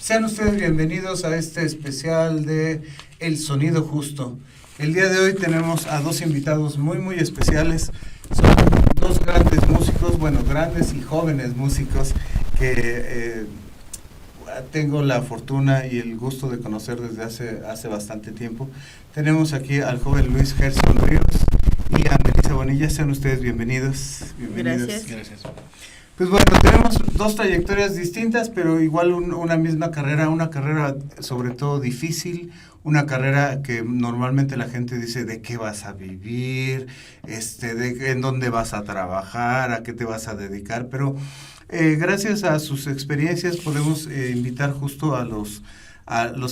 Sean ustedes bienvenidos a este especial de El Sonido Justo. El día de hoy tenemos a dos invitados muy especiales. Son dos grandes músicos, bueno, grandes y jóvenes músicos que tengo la fortuna y el gusto de conocer desde hace bastante tiempo. Tenemos aquí al joven Luis Gerson Ríos y a Melissa Bonilla. Sean ustedes bienvenidos. Gracias. Pues bueno, tenemos dos trayectorias distintas, pero igual una misma carrera, una carrera sobre todo difícil, una carrera que normalmente la gente dice de qué vas a vivir, en dónde vas a trabajar, a qué te vas a dedicar, pero gracias a sus experiencias podemos invitar justo a los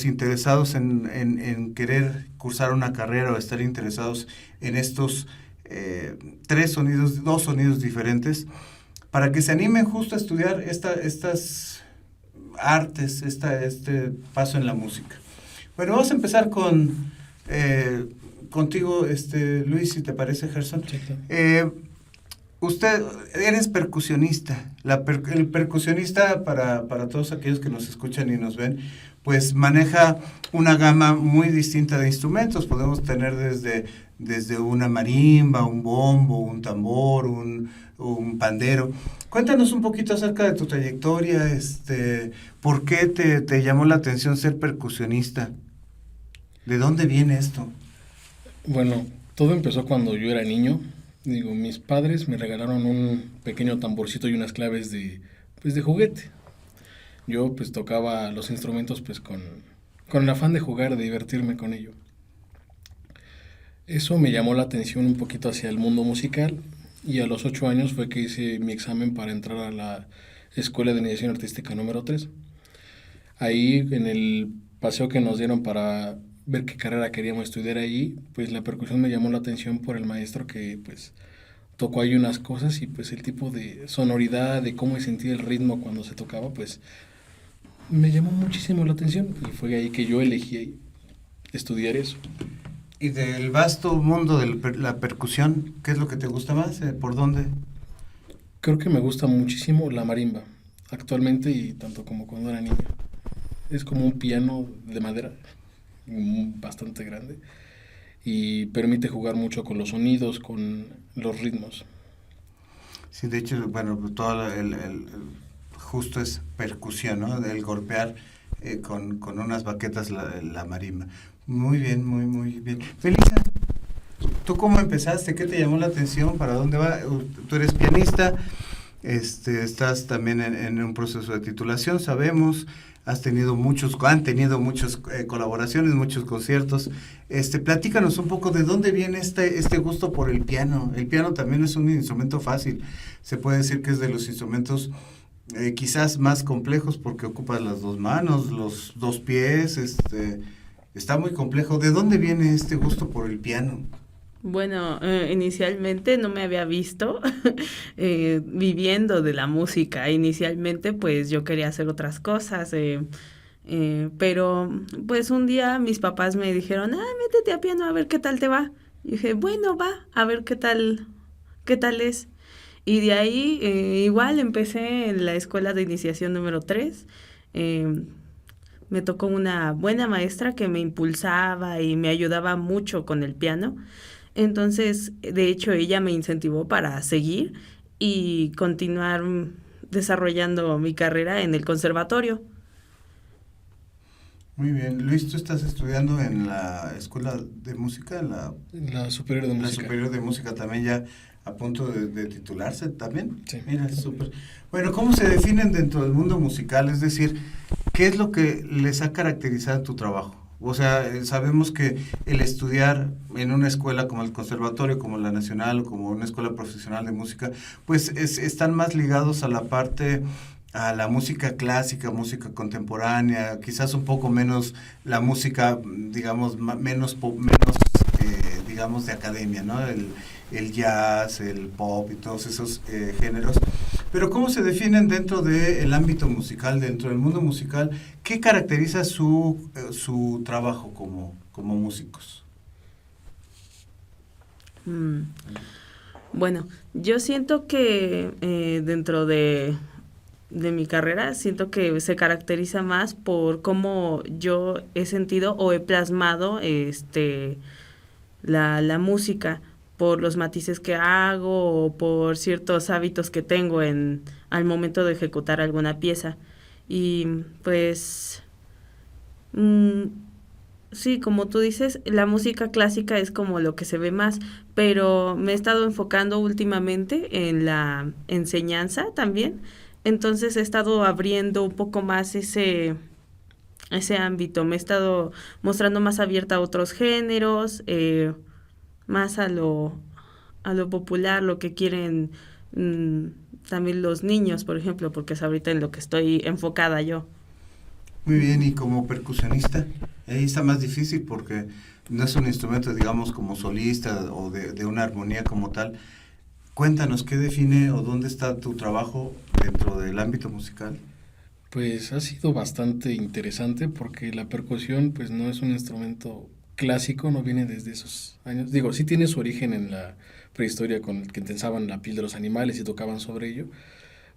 interesados en querer cursar una carrera o estar interesados en estos dos sonidos diferentes, para que se animen justo a estudiar estas artes, este paso en la música. Bueno, vamos a empezar contigo, Luis, si te parece, Gerson. Sí, claro. Usted, eres percusionista. El percusionista, para todos aquellos que nos escuchan y nos ven, pues maneja una gama muy distinta de instrumentos. Podemos tener desde una marimba, un bombo, un tambor, un pandero. Cuéntanos un poquito acerca de tu trayectoria, ¿por qué te llamó la atención ser percusionista? ¿De dónde viene esto? Bueno, todo empezó cuando yo era niño. Mis padres me regalaron un pequeño tamborcito y unas claves de juguete. Yo pues tocaba los instrumentos pues con el afán de jugar, de divertirme con ello. Eso me llamó la atención un poquito hacia el mundo musical y a los 8 años fue que hice mi examen para entrar a la Escuela de Iniciación Artística número 3. Ahí en el paseo que nos dieron para ver qué carrera queríamos estudiar ahí, pues la percusión me llamó la atención por el maestro que pues tocó ahí unas cosas y pues el tipo de sonoridad, de cómo sentía el ritmo cuando se tocaba, pues me llamó muchísimo la atención y fue ahí que yo elegí estudiar eso. Y del vasto mundo de la percusión, ¿qué es lo que te gusta más? ¿Por dónde? Creo que me gusta muchísimo la marimba, actualmente y tanto como cuando era niño. Es como un piano de madera, bastante grande, y permite jugar mucho con los sonidos, con los ritmos. Sí, de hecho, bueno, todo justo es percusión, ¿no? El golpear con unas baquetas la marimba. Muy bien, muy bien. Felisa, ¿tú cómo empezaste? ¿Qué te llamó la atención? ¿Para dónde va? Tú eres pianista, estás también en un proceso de titulación, sabemos, han tenido muchas colaboraciones, muchos conciertos. Platícanos un poco de dónde viene este gusto por el piano. El piano también es un instrumento fácil, se puede decir que es de los instrumentos quizás más complejos porque ocupa las dos manos, los dos pies, está muy complejo. ¿De dónde viene este gusto por el piano? Bueno, inicialmente no me había visto viviendo de la música. Inicialmente pues yo quería hacer otras cosas, pero pues un día mis papás me dijeron, métete a piano a ver qué tal te va. Y dije, bueno, va, a ver qué tal es. Y de ahí igual empecé en la escuela de iniciación número 3. Me tocó una buena maestra que me impulsaba y me ayudaba mucho con el piano. Entonces, de hecho, ella me incentivó para seguir y continuar desarrollando mi carrera en el conservatorio. Muy bien. Luis, ¿tú estás estudiando en la escuela de música? La superior de música. La superior de música también ya a punto de titularse también. Sí. Mira, súper. Bueno, ¿cómo se definen dentro del mundo musical? Es decir, ¿qué es lo que les ha caracterizado tu trabajo? O sea, sabemos que el estudiar en una escuela como el conservatorio, como la nacional o como una escuela profesional de música, pues están más ligados a la música clásica, música contemporánea, quizás un poco menos la música, digamos, menos digamos, de academia, ¿no? El jazz, el pop y todos esos géneros. Pero ¿cómo se definen dentro del ámbito musical, dentro del mundo musical? ¿Qué caracteriza su trabajo como músicos? Bueno, yo siento que dentro de de mi carrera, siento que se caracteriza más por cómo yo he sentido o he plasmado la música, por los matices que hago o por ciertos hábitos que tengo al momento de ejecutar alguna pieza. Y pues mm, sí, como tú dices, la música clásica es como lo que se ve más, pero me he estado enfocando últimamente en la enseñanza también. Entonces he estado abriendo un poco más ese ámbito. Me he estado mostrando más abierta a otros géneros, más a lo popular, lo que quieren mm, también los niños, por ejemplo, porque es ahorita en lo que estoy enfocada yo. Muy bien, y como percusionista, ahí está más difícil porque no es un instrumento, digamos, como solista o de una armonía como tal. Cuéntanos, ¿qué define o dónde está tu trabajo dentro del ámbito musical? Pues ha sido bastante interesante porque la percusión pues no es un instrumento clásico, no viene desde esos años. Digo, sí tiene su origen en la prehistoria con el que tensaban la piel de los animales y tocaban sobre ello,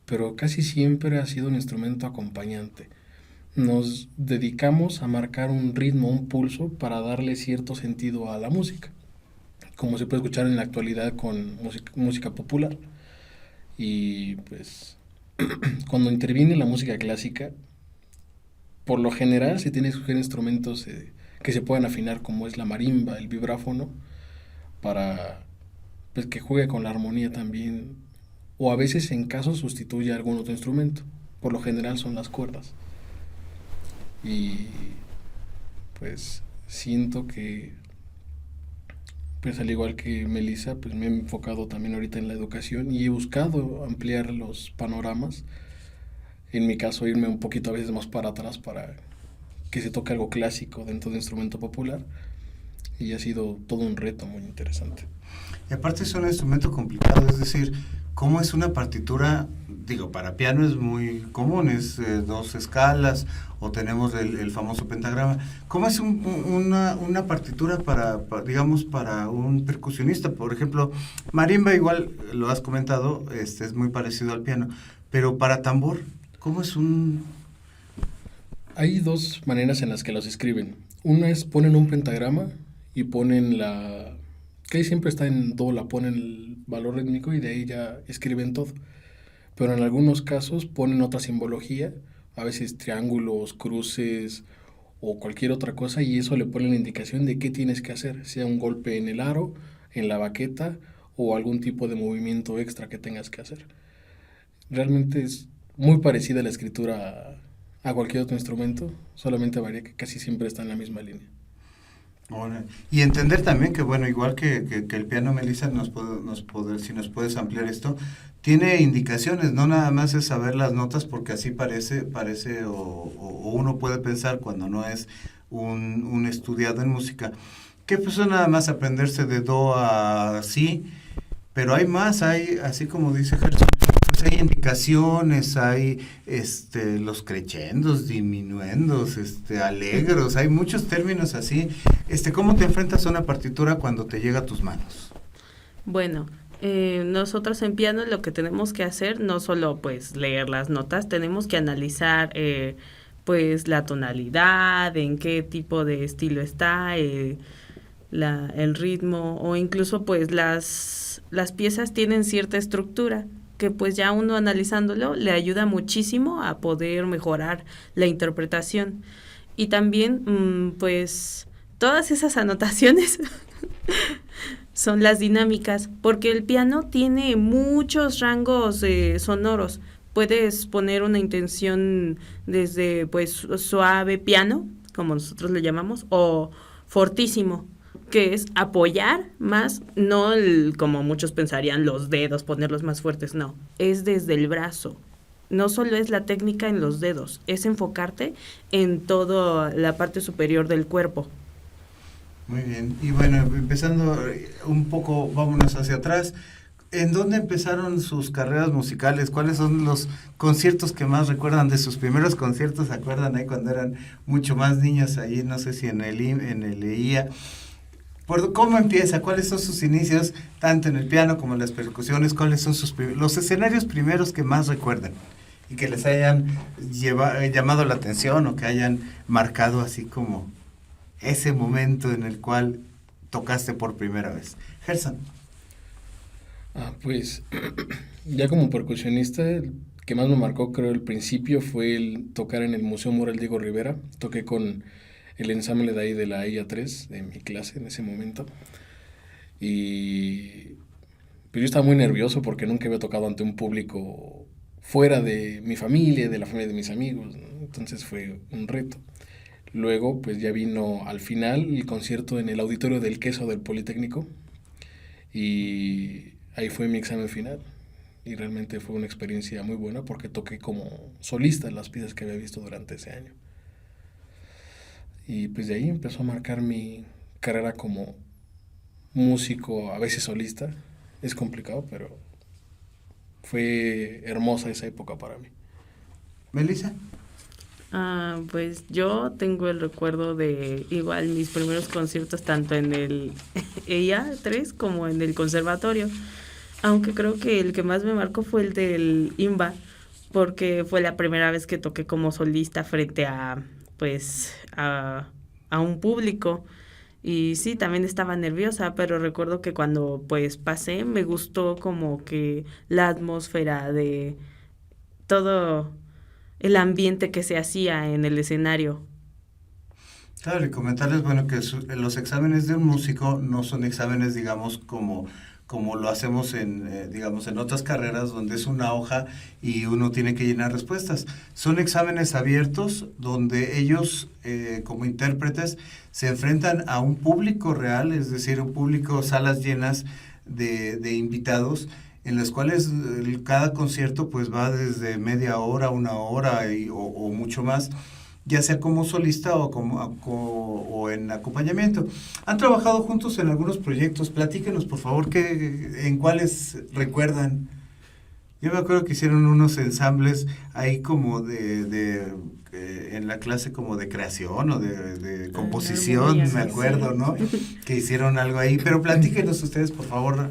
pero casi siempre ha sido un instrumento acompañante. Nos dedicamos a marcar un ritmo, un pulso para darle cierto sentido a la música, como se puede escuchar en la actualidad con música popular. Y pues cuando interviene la música clásica, por lo general se tiene que escoger instrumentos que se puedan afinar como es la marimba, el vibráfono, para pues, que juegue con la armonía también, o a veces en caso sustituye algún otro instrumento. Por lo general son las cuerdas. Y pues siento que pues al igual que Melissa, pues me he enfocado también ahorita en la educación y he buscado ampliar los panoramas. En mi caso, irme un poquito a veces más para atrás para que se toque algo clásico dentro de un instrumento popular. Y ha sido todo un reto muy interesante. Y aparte es un instrumento complicado, es decir, ¿cómo es una partitura? Digo, para piano es muy común, es 2 escalas, o tenemos el famoso pentagrama. ¿Cómo es una partitura digamos, para un percusionista? Por ejemplo, marimba, igual lo has comentado, es muy parecido al piano, pero para tambor, ¿cómo es un...? Hay 2 maneras en las que los escriben. Una es ponen un pentagrama y ponen que ahí siempre está en do, la ponen el valor rítmico y de ahí ya escriben todo. Pero en algunos casos ponen otra simbología, a veces triángulos, cruces o cualquier otra cosa, y eso le pone la indicación de qué tienes que hacer, sea un golpe en el aro, en la baqueta o algún tipo de movimiento extra que tengas que hacer. Realmente es muy parecida la escritura a cualquier otro instrumento, solamente varía que casi siempre está en la misma línea. Ahora, y entender también que, bueno, igual que el piano, Melissa, si nos puedes ampliar esto, tiene indicaciones, no nada más es saber las notas, porque así parece o uno puede pensar cuando no es un estudiado en música, que pues es nada más aprenderse de do a si, pero hay más, hay, así como dice Gerson, pues hay indicaciones, hay los crescendos, diminuendos, alegros, hay muchos términos así. ¿Cómo te enfrentas a una partitura cuando te llega a tus manos? Bueno, nosotros en piano lo que tenemos que hacer no solo pues leer las notas, tenemos que analizar pues la tonalidad, en qué tipo de estilo está, el ritmo, o incluso pues las piezas tienen cierta estructura que pues ya uno analizándolo le ayuda muchísimo a poder mejorar la interpretación. Y también pues todas esas anotaciones son las dinámicas, porque el piano tiene muchos rangos sonoros. Puedes poner una intención desde pues suave piano, como nosotros le llamamos, o fortísimo, que es apoyar más, no como muchos pensarían, los dedos, ponerlos más fuertes, no, es desde el brazo. No solo es la técnica en los dedos, es enfocarte en toda la parte superior del cuerpo. Muy bien, y bueno, empezando un poco, vámonos hacia atrás. ¿En dónde empezaron sus carreras musicales? ¿Cuáles son los conciertos que más recuerdan de sus primeros conciertos? ¿Se acuerdan ahí cuando eran mucho más niños ahí, no sé si en el EIA? ¿Cómo empieza? ¿Cuáles son sus inicios, tanto en el piano como en las percusiones? ¿Cuáles son los escenarios primeros que más recuerdan? y que les hayan llamado la atención o que hayan marcado así como ese momento en el cual tocaste por primera vez. Gerson. Pues ya como percusionista, el que más me marcó, creo, el principio fue el tocar en el Museo Mural Diego Rivera. Toqué con el ensamble de ahí de la IA3, de mi clase en ese momento. Pero yo estaba muy nervioso porque nunca había tocado ante un público fuera de mi familia, de la familia de mis amigos, ¿no? Entonces fue un reto. Luego, pues ya vino al final el concierto en el Auditorio del Queso del Politécnico y ahí fue mi examen final. Y realmente fue una experiencia muy buena porque toqué como solista las piezas que había visto durante ese año. Y pues de ahí empezó a marcar mi carrera como músico, a veces solista. Es complicado, pero fue hermosa esa época para mí. Melissa. Pues yo tengo el recuerdo de igual mis primeros conciertos tanto en el EIA3 como en el conservatorio, aunque creo que el que más me marcó fue el del IMBA, porque fue la primera vez que toqué como solista frente a un público. Y sí, también estaba nerviosa, pero recuerdo que cuando pues pasé me gustó como que la atmósfera de todo el ambiente que se hacía en el escenario. Claro, y comentarles, bueno, que los exámenes de un músico no son exámenes, digamos, como lo hacemos digamos, en otras carreras donde es una hoja y uno tiene que llenar respuestas. Son exámenes abiertos donde ellos, como intérpretes, se enfrentan a un público real, es decir, un público, salas llenas de invitados, en las cuales cada concierto pues va desde media hora, una hora o mucho más, ya sea como solista o en acompañamiento. Han trabajado juntos en algunos proyectos. Platíquenos, por favor, en cuáles recuerdan. Yo me acuerdo que hicieron unos ensambles ahí como en la clase como de creación o de composición, me acuerdo, sí, ¿no? Que hicieron algo ahí. Pero platíquenos ustedes, por favor,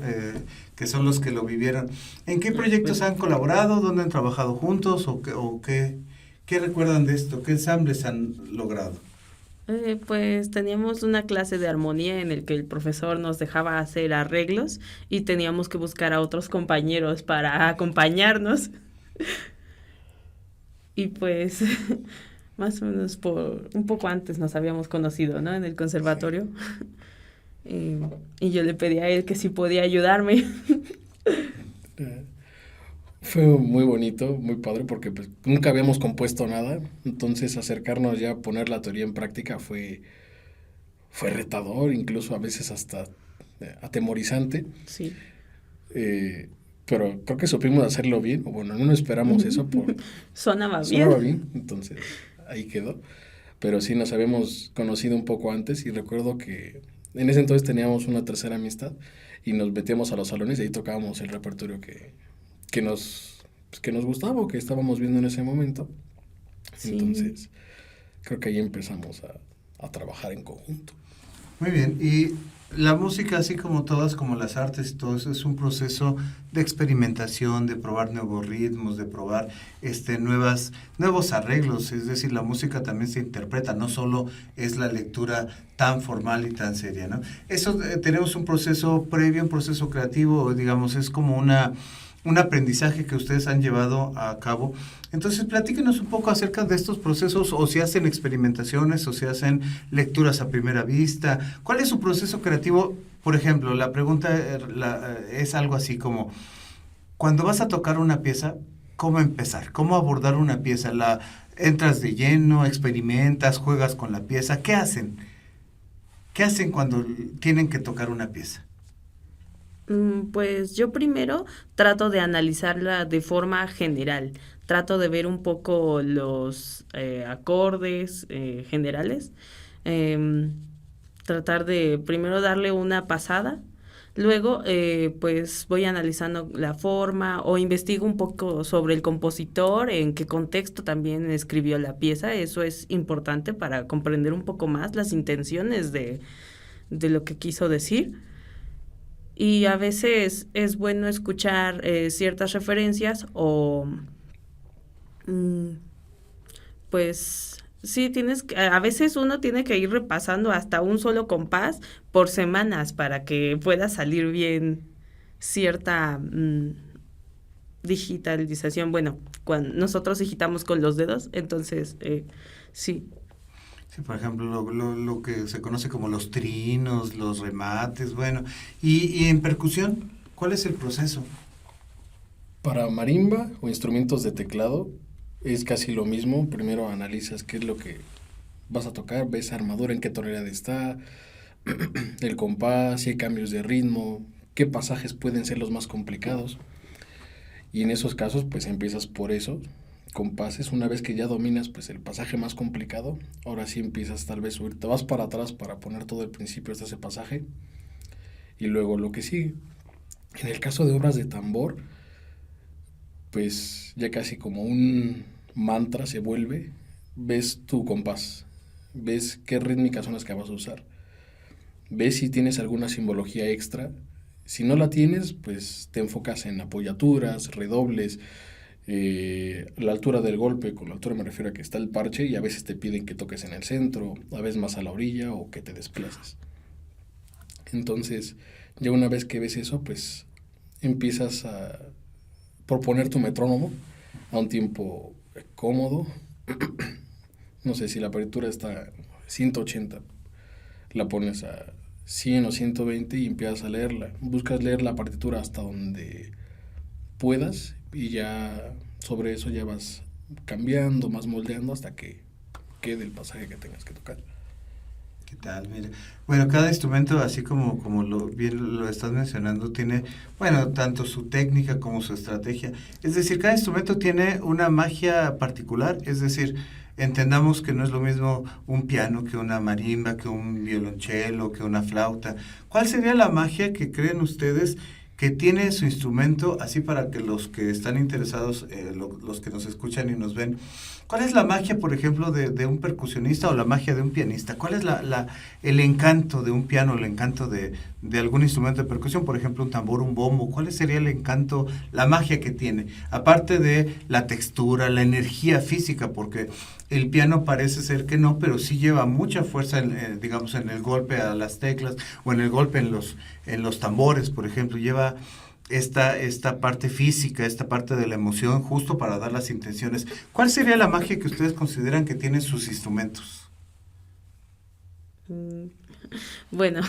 que son los que lo vivieron. ¿En qué proyectos han colaborado? ¿Dónde han trabajado juntos? ¿O qué? ¿Qué recuerdan de esto? ¿Qué ensambles han logrado? Pues teníamos una clase de armonía en el que el profesor nos dejaba hacer arreglos y teníamos que buscar a otros compañeros para acompañarnos. Y pues más o menos por un poco antes nos habíamos conocido, ¿no? En el conservatorio. Y yo le pedí a él que si podía ayudarme. Fue muy bonito, muy padre, porque pues, nunca habíamos compuesto nada, entonces acercarnos ya a poner la teoría en práctica fue retador, incluso a veces hasta atemorizante. Sí. Pero creo que supimos hacerlo bien, o bueno, no esperamos eso. Sonaba bien, entonces ahí quedó. Pero sí nos habíamos conocido un poco antes y recuerdo que en ese entonces teníamos una tercera amistad y nos metíamos a los salones y ahí tocábamos el repertorio que nos gustaba o que estábamos viendo en ese momento. Sí. Entonces, creo que ahí empezamos a trabajar en conjunto. Muy bien, y la música, así como todas, como las artes y todo eso, es un proceso de experimentación, de probar nuevos ritmos, de probar nuevos arreglos, es decir, la música también se interpreta, no solo es la lectura tan formal y tan seria, ¿no? Eso, tenemos un proceso previo, un proceso creativo, digamos, es como un aprendizaje que ustedes han llevado a cabo. Entonces, platíquenos un poco acerca de estos procesos, o si hacen experimentaciones, o si hacen lecturas a primera vista. ¿Cuál es su proceso creativo? Por ejemplo, la pregunta es algo así como, cuando vas a tocar una pieza, ¿cómo empezar? ¿Cómo abordar una pieza? ¿Entras de lleno, experimentas, juegas con la pieza? ¿Qué hacen? ¿Qué hacen cuando tienen que tocar una pieza? Pues yo primero trato de analizarla de forma general, trato de ver un poco los acordes generales, tratar de primero darle una pasada, luego pues voy analizando la forma o investigo un poco sobre el compositor, en qué contexto también escribió la pieza, eso es importante para comprender un poco más las intenciones de lo que quiso decir. Y a veces es bueno escuchar ciertas referencias o mm, pues sí, a veces uno tiene que ir repasando hasta un solo compás por semanas para que pueda salir bien cierta digitalización. Bueno, cuando nosotros digitamos con los dedos, entonces sí. Sí, por ejemplo, lo que se conoce como los trinos, los remates, bueno. Y en percusión, ¿cuál es el proceso? Para marimba o instrumentos de teclado es casi lo mismo. Primero analizas qué es lo que vas a tocar, ves armadura, en qué tonalidad está, el compás, si hay cambios de ritmo, qué pasajes pueden ser los más complicados. Y en esos casos, pues empiezas por eso, compases. Una vez que ya dominas pues el pasaje más complicado, ahora sí empiezas tal vez a subir, te vas para atrás para poner todo el principio de ese pasaje y luego lo que sigue. En el caso de obras de tambor, pues ya casi como un mantra se vuelve, ves tu compás, ves qué rítmicas son las que vas a usar, ves si tienes alguna simbología extra. Si no la tienes, pues te enfocas en apoyaturas, redobles, la altura del golpe. Con la altura me refiero a que está el parche y a veces te piden que toques en el centro, a veces más a la orilla o que te desplaces. Entonces, ya una vez que ves eso, pues empiezas a proponer tu metrónomo a un tiempo cómodo. No sé, si la apertura está 180, la pones a 100 o 120 y empiezas a leerla. Buscas leer la partitura hasta donde puedas y ya sobre eso ya vas cambiando, más moldeando hasta que quede el pasaje que tengas que tocar. ¿Qué tal? Mira. Bueno, cada instrumento, así como bien lo estás mencionando, tiene, bueno, tanto su técnica como su estrategia. Es decir, cada instrumento tiene una magia particular, es decir, entendamos que no es lo mismo un piano que una marimba, que un violonchelo, que una flauta. ¿Cuál sería la magia que creen ustedes que tiene su instrumento, así para que los que están interesados, los que nos escuchan y nos ven, cuál es la magia, por ejemplo, de un percusionista o la magia de un pianista? ¿Cuál es el encanto de un piano, el encanto de algún instrumento de percusión, por ejemplo, un tambor, un bombo? ¿Cuál sería el encanto, la magia que tiene? Aparte de la textura, la energía física, porque el piano parece ser que no, pero sí lleva mucha fuerza, digamos, en el golpe a las teclas o en el golpe en los tambores, por ejemplo, lleva esta parte física, esta parte de la emoción, justo para dar las intenciones. ¿Cuál sería la magia que ustedes consideran que tienen sus instrumentos? Bueno,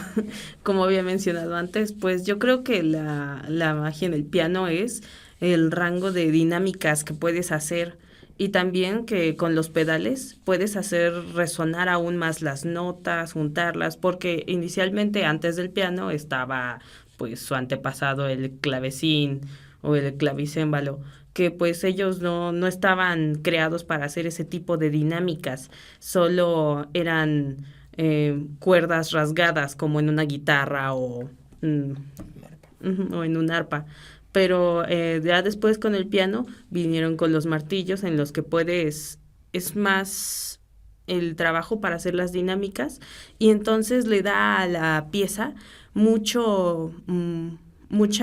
como había mencionado antes, pues yo creo que la magia en el piano es el rango de dinámicas que puedes hacer y también que con los pedales puedes hacer resonar aún más las notas, juntarlas, porque inicialmente antes del piano estaba pues su antepasado, el clavecín o el clavicémbalo, que pues ellos no estaban creados para hacer ese tipo de dinámicas, solo eran cuerdas rasgadas como en una guitarra o en un arpa. Pero ya después con el piano vinieron con los martillos en los que es más el trabajo para hacer las dinámicas y entonces le da a la pieza mucha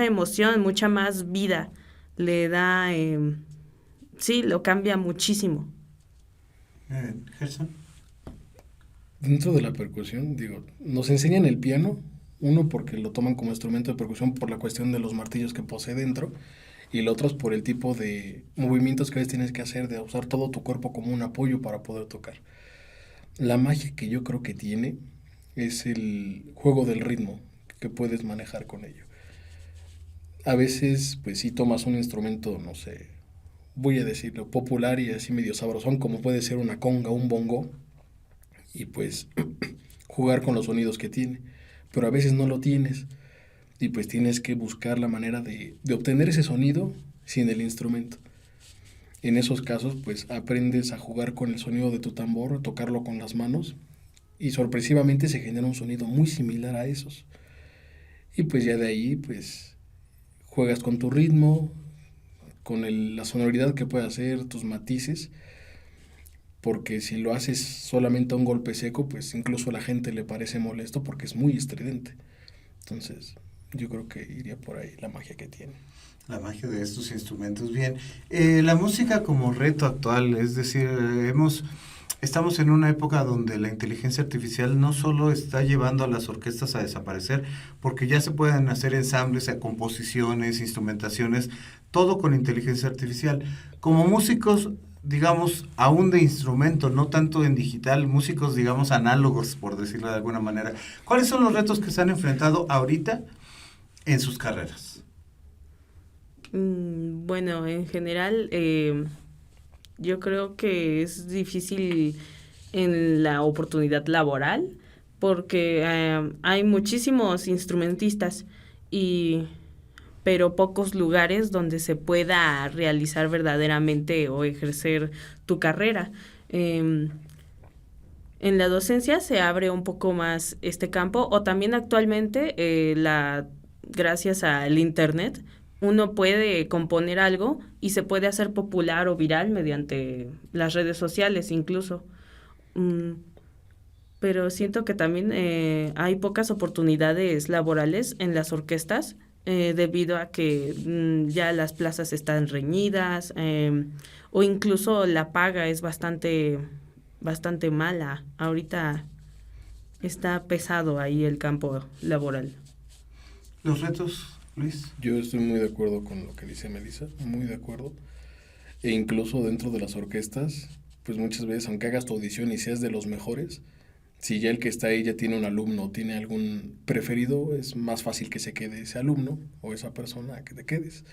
emoción, mucha más vida. Le da, sí, lo cambia muchísimo. Gerson. Dentro de la percusión, digo, nos enseñan el piano, uno porque lo toman como instrumento de percusión por la cuestión de los martillos que posee dentro, y el otro es por el tipo de movimientos que a veces tienes que hacer, de usar todo tu cuerpo como un apoyo para poder tocar. La magia que yo creo que tiene es el juego del ritmo que puedes manejar con ello. A veces, pues si tomas un instrumento, no sé, voy a decirlo, popular y así medio sabrosón, como puede ser una conga, un bongo, y pues jugar con los sonidos que tiene, pero a veces no lo tienes y pues tienes que buscar la manera de obtener ese sonido sin el instrumento. En esos casos pues aprendes a jugar con el sonido de tu tambor, tocarlo con las manos y sorpresivamente se genera un sonido muy similar a esos. Y pues ya de ahí pues juegas con tu ritmo, con la sonoridad que puede hacer, tus matices, porque si lo haces solamente a un golpe seco, pues incluso a la gente le parece molesto porque es muy estridente. Entonces, yo creo que iría por ahí la magia que tiene. La magia de estos instrumentos. Bien, la música como reto actual, es decir, estamos en una época donde la inteligencia artificial no solo está llevando a las orquestas a desaparecer, porque ya se pueden hacer ensambles, composiciones, instrumentaciones, todo con inteligencia artificial. Como músicos, digamos, aún de instrumento, no tanto en digital, músicos, digamos, análogos, por decirlo de alguna manera, ¿cuáles son los retos que se han enfrentado ahorita en sus carreras? Bueno, en general, yo creo que es difícil en la oportunidad laboral porque hay muchísimos instrumentistas pero pocos lugares donde se pueda realizar verdaderamente o ejercer tu carrera. En la docencia se abre un poco más este campo, o también actualmente gracias al internet uno puede componer algo y se puede hacer popular o viral mediante las redes sociales incluso. Pero siento que también hay pocas oportunidades laborales en las orquestas debido a que ya las plazas están reñidas o incluso la paga es bastante mala. Ahorita está pesado ahí el campo laboral. ¿Los retos, Luis? Yo estoy muy de acuerdo con lo que dice Melissa, muy de acuerdo. E incluso dentro de las orquestas, pues muchas veces, aunque hagas tu audición y seas de los mejores, si ya el que está ahí ya tiene un alumno o tiene algún preferido, es más fácil que se quede ese alumno o esa persona a que te quedes.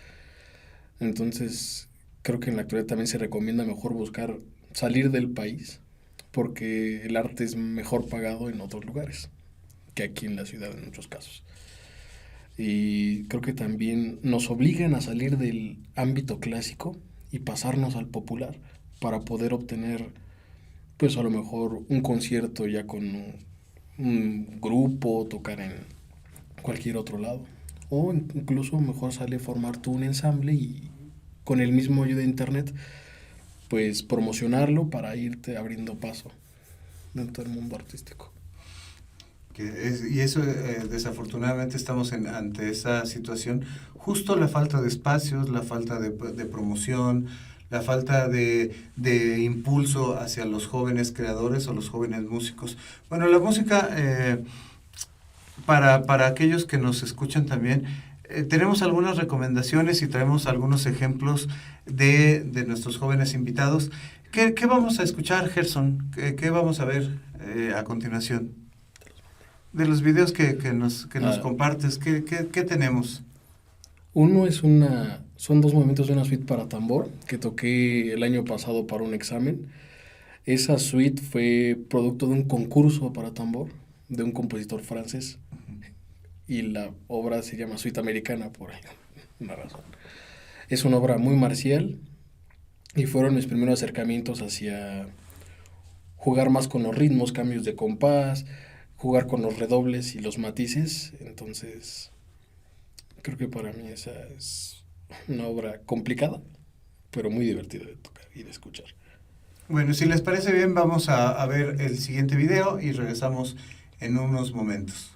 Entonces, creo que en la actualidad también se recomienda mejor buscar salir del país, porque el arte es mejor pagado en otros lugares que aquí en la ciudad en muchos casos. Y creo que también nos obligan a salir del ámbito clásico y pasarnos al popular para poder obtener, pues a lo mejor un concierto ya con un grupo, tocar en cualquier otro lado. O incluso mejor sale formar tú un ensamble y con el mismo ayuda de internet, pues promocionarlo para irte abriendo paso dentro del mundo artístico. Y eso, desafortunadamente, estamos ante esa situación, justo la falta de espacios, la falta de promoción, la falta de impulso hacia los jóvenes creadores o los jóvenes músicos. Bueno, la música, para aquellos que nos escuchan también, tenemos algunas recomendaciones y traemos algunos ejemplos de nuestros jóvenes invitados. ¿Qué vamos a escuchar, Gerson? ¿Qué vamos a ver a continuación? De los videos que nos compartes, ¿qué tenemos? Uno son 2 movimientos de una suite para tambor que toqué el año pasado para un examen. Esa suite fue producto de un concurso para tambor de un compositor francés y la obra se llama Suite Americana por alguna razón. Es una obra muy marcial y fueron mis primeros acercamientos hacia jugar más con los ritmos, cambios de compás, jugar con los redobles y los matices. Entonces, creo que para mí esa es una obra complicada, pero muy divertida de tocar y de escuchar. Bueno, si les parece bien, vamos a ver el siguiente video y regresamos en unos momentos.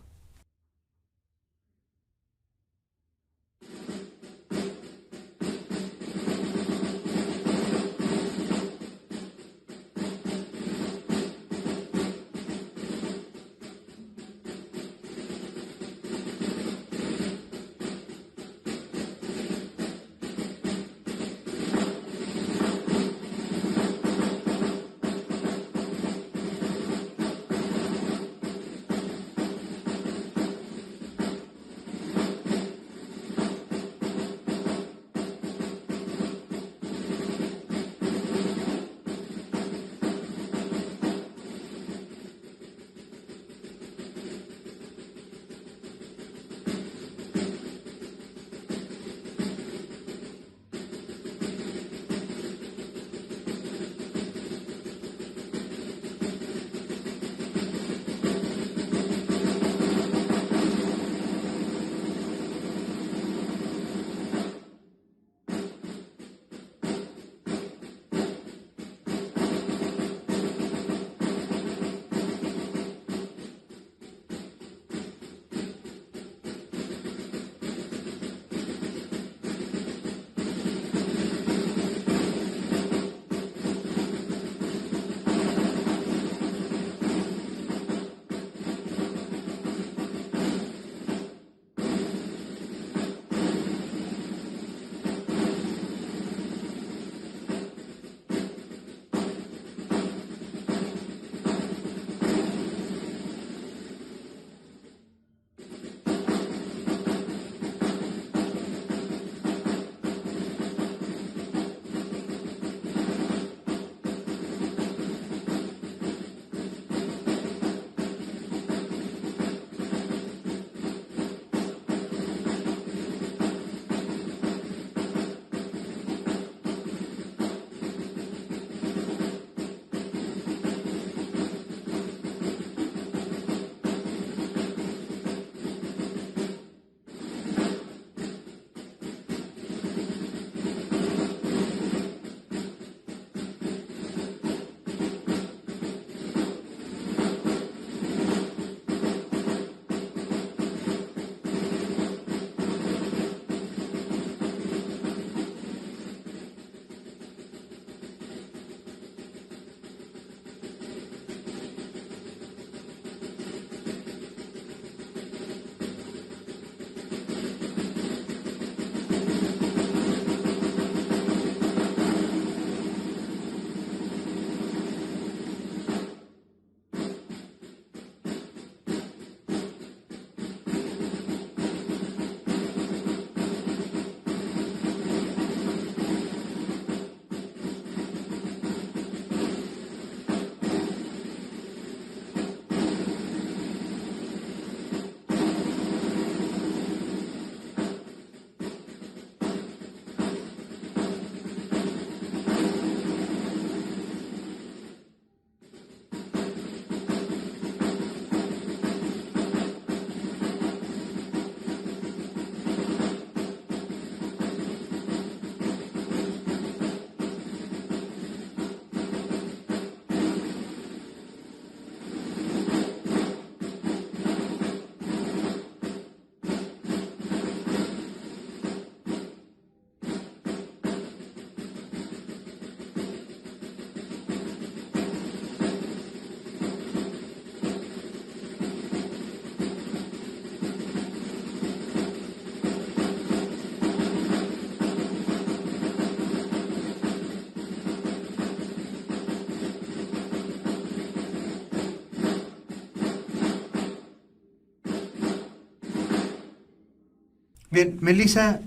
Bien, Melissa,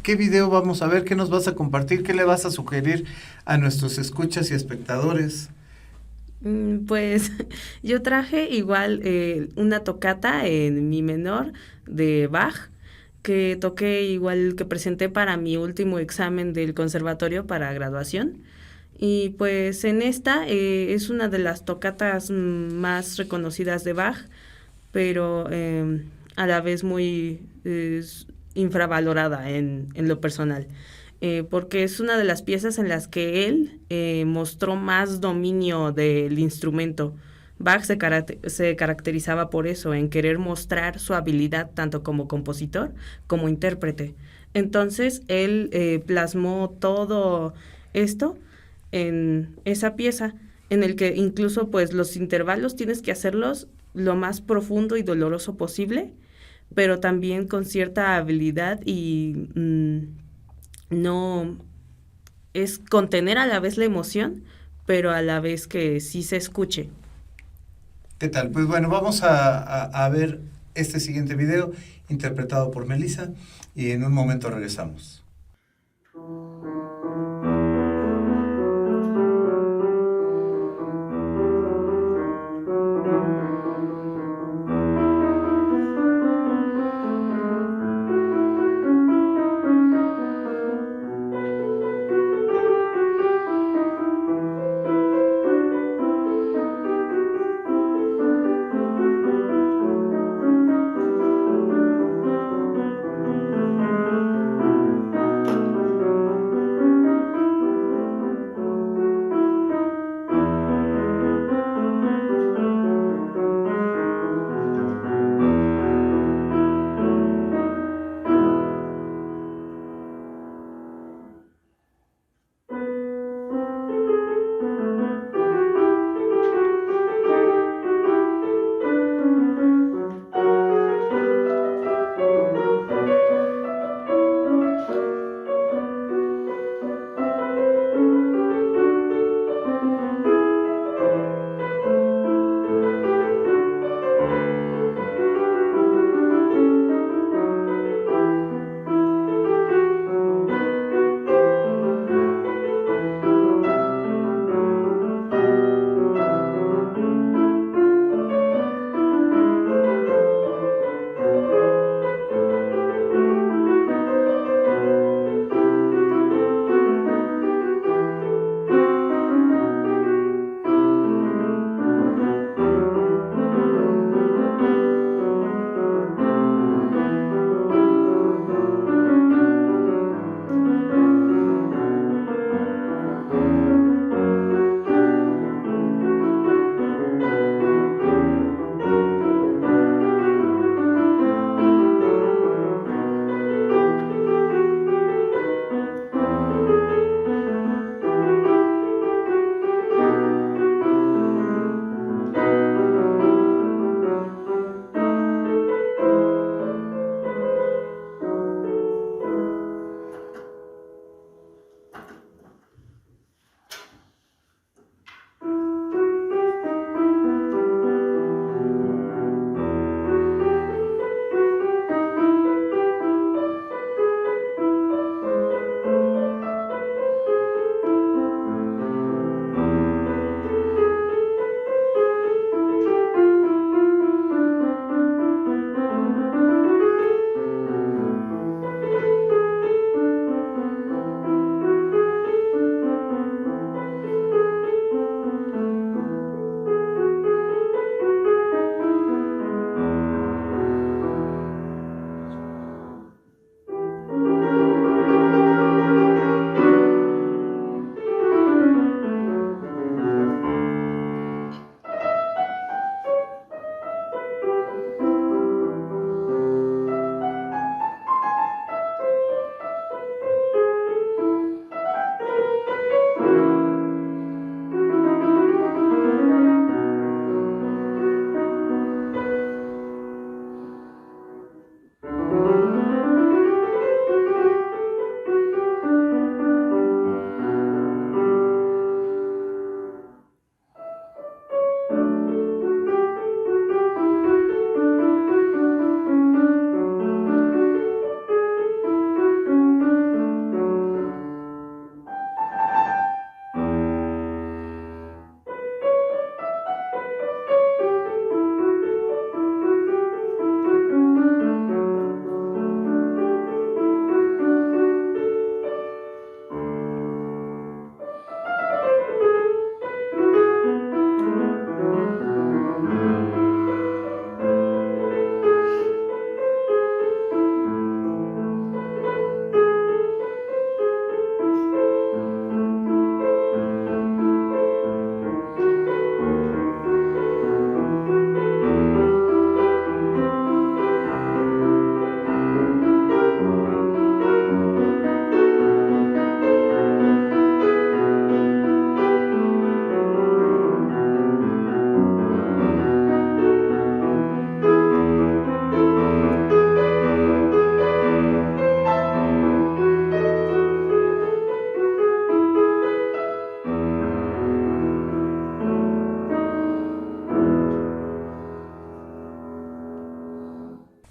¿qué video vamos a ver? ¿Qué nos vas a compartir? ¿Qué le vas a sugerir a nuestros escuchas y espectadores? Pues yo traje igual una tocata en mi menor de Bach, que toqué igual que presenté para mi último examen del conservatorio para graduación. Y pues en esta es una de las tocatas más reconocidas de Bach, pero a la vez muy infravalorada en lo personal. Porque es una de las piezas en las que él mostró más dominio del instrumento. Bach se caracterizaba por eso, en querer mostrar su habilidad tanto como compositor como intérprete. Entonces él plasmó todo esto en esa pieza, en el que incluso pues los intervalos tienes que hacerlos lo más profundo y doloroso posible, pero también con cierta habilidad y no es contener a la vez la emoción, pero a la vez que sí se escuche. ¿Qué tal? Pues bueno, vamos a ver este siguiente video interpretado por Melissa y en un momento regresamos.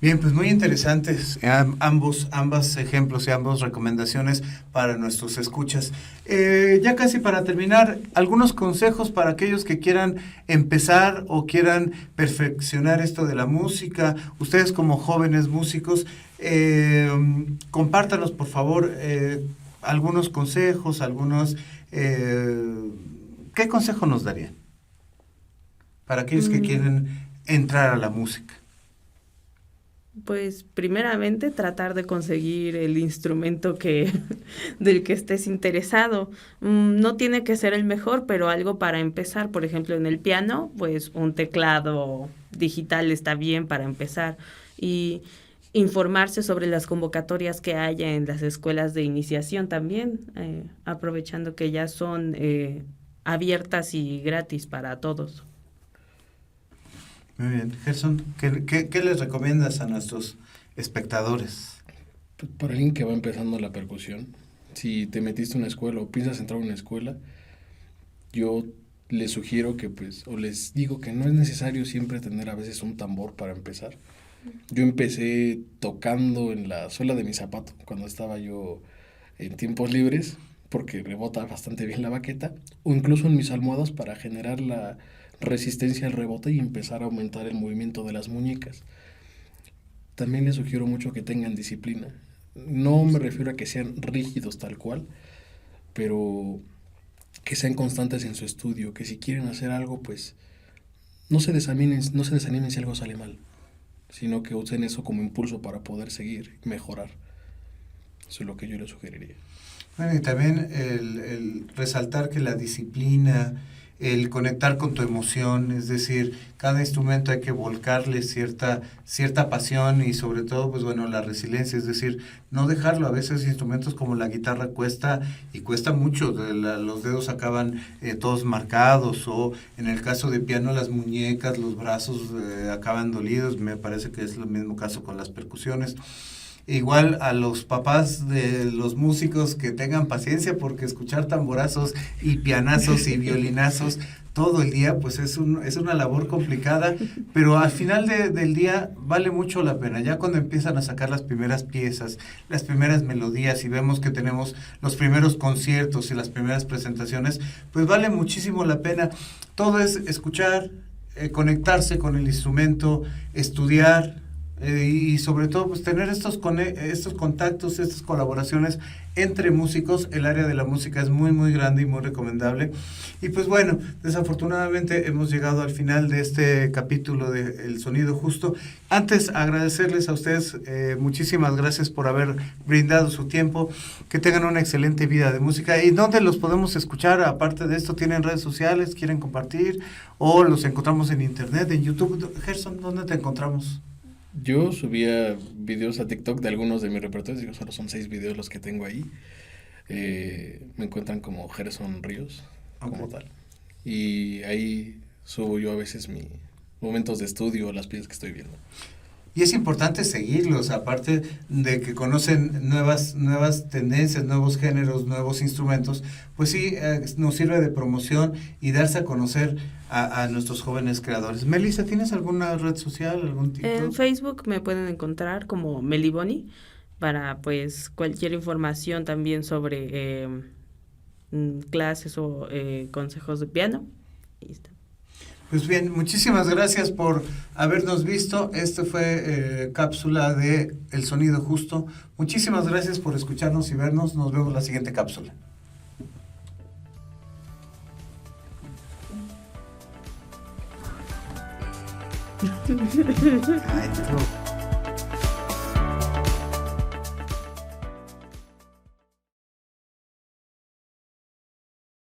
Bien, pues muy interesantes ambos ejemplos y ambas recomendaciones para nuestros escuchas. Ya casi para terminar, algunos consejos para aquellos que quieran empezar o quieran perfeccionar esto de la música. Ustedes como jóvenes músicos, compártanos por favor algunos consejos, ¿qué consejo nos darían para aquellos que quieren entrar a la música? Pues primeramente tratar de conseguir el instrumento del que estés interesado. No tiene que ser el mejor, pero algo para empezar. Por ejemplo, en el piano, pues un teclado digital está bien para empezar. Y informarse sobre las convocatorias que haya en las escuelas de iniciación también, aprovechando que ya son abiertas y gratis para todos. Muy bien. Gerson, ¿qué les recomiendas a nuestros espectadores? Pues para alguien que va empezando la percusión, si te metiste a una escuela o piensas entrar a una escuela, yo les sugiero que o les digo que no es necesario siempre tener a veces un tambor para empezar. Yo empecé tocando en la suela de mi zapato cuando estaba yo en tiempos libres, porque rebota bastante bien la baqueta, o incluso en mis almohadas para generar la resistencia al rebote y empezar a aumentar el movimiento de las muñecas. También les sugiero mucho que tengan disciplina. No me refiero a que sean rígidos tal cual, pero que sean constantes en su estudio, que si quieren hacer algo, pues no se desanimen si algo sale mal, sino que usen eso como impulso para poder seguir y mejorar. Eso es lo que yo les sugeriría. Bueno, y también el resaltar que la disciplina, el conectar con tu emoción, es decir, cada instrumento hay que volcarle cierta pasión y sobre todo, pues bueno, la resiliencia, es decir, no dejarlo. A veces instrumentos como la guitarra cuesta mucho, los dedos acaban todos marcados, o en el caso de piano las muñecas, los brazos acaban dolidos. Me parece que es el mismo caso con las percusiones. Igual a los papás de los músicos, que tengan paciencia, porque escuchar tamborazos y pianazos y violinazos todo el día, pues es una labor complicada, pero al final del día vale mucho la pena. Ya cuando empiezan a sacar las primeras piezas, las primeras melodías, y vemos que tenemos los primeros conciertos y las primeras presentaciones, pues vale muchísimo la pena. Todo es escuchar, conectarse con el instrumento, estudiar, y sobre todo pues tener estos contactos, estas colaboraciones entre músicos. El área de la música es muy muy grande y muy recomendable. Y pues bueno, desafortunadamente hemos llegado al final de este capítulo de El Sonido Justo. Antes, agradecerles a ustedes, muchísimas gracias por haber brindado su tiempo. Que tengan una excelente vida de música. ¿Y dónde los podemos escuchar? Aparte de esto, ¿tienen redes sociales? ¿Quieren compartir? ¿O los encontramos en internet, en YouTube? Gerson, ¿dónde te encontramos? Yo subía videos a TikTok de algunos de mis repertorios, solo son 6 videos los que tengo ahí. Me encuentran como Gerson Ríos, como tal. Y ahí subo yo a veces mis momentos de estudio, las piezas que estoy viendo. Y es importante seguirlos, aparte de que conocen nuevas tendencias, nuevos géneros, nuevos instrumentos, pues sí, nos sirve de promoción y darse a conocer a nuestros jóvenes creadores. Melissa, ¿tienes alguna red social, algún TikTok? En Facebook me pueden encontrar como Meliboni para pues cualquier información también sobre clases o consejos de piano. Ahí está. Pues bien, muchísimas gracias por habernos visto. Este fue cápsula de El Sonido Justo. Muchísimas gracias por escucharnos y vernos. Nos vemos en la siguiente cápsula. Ay,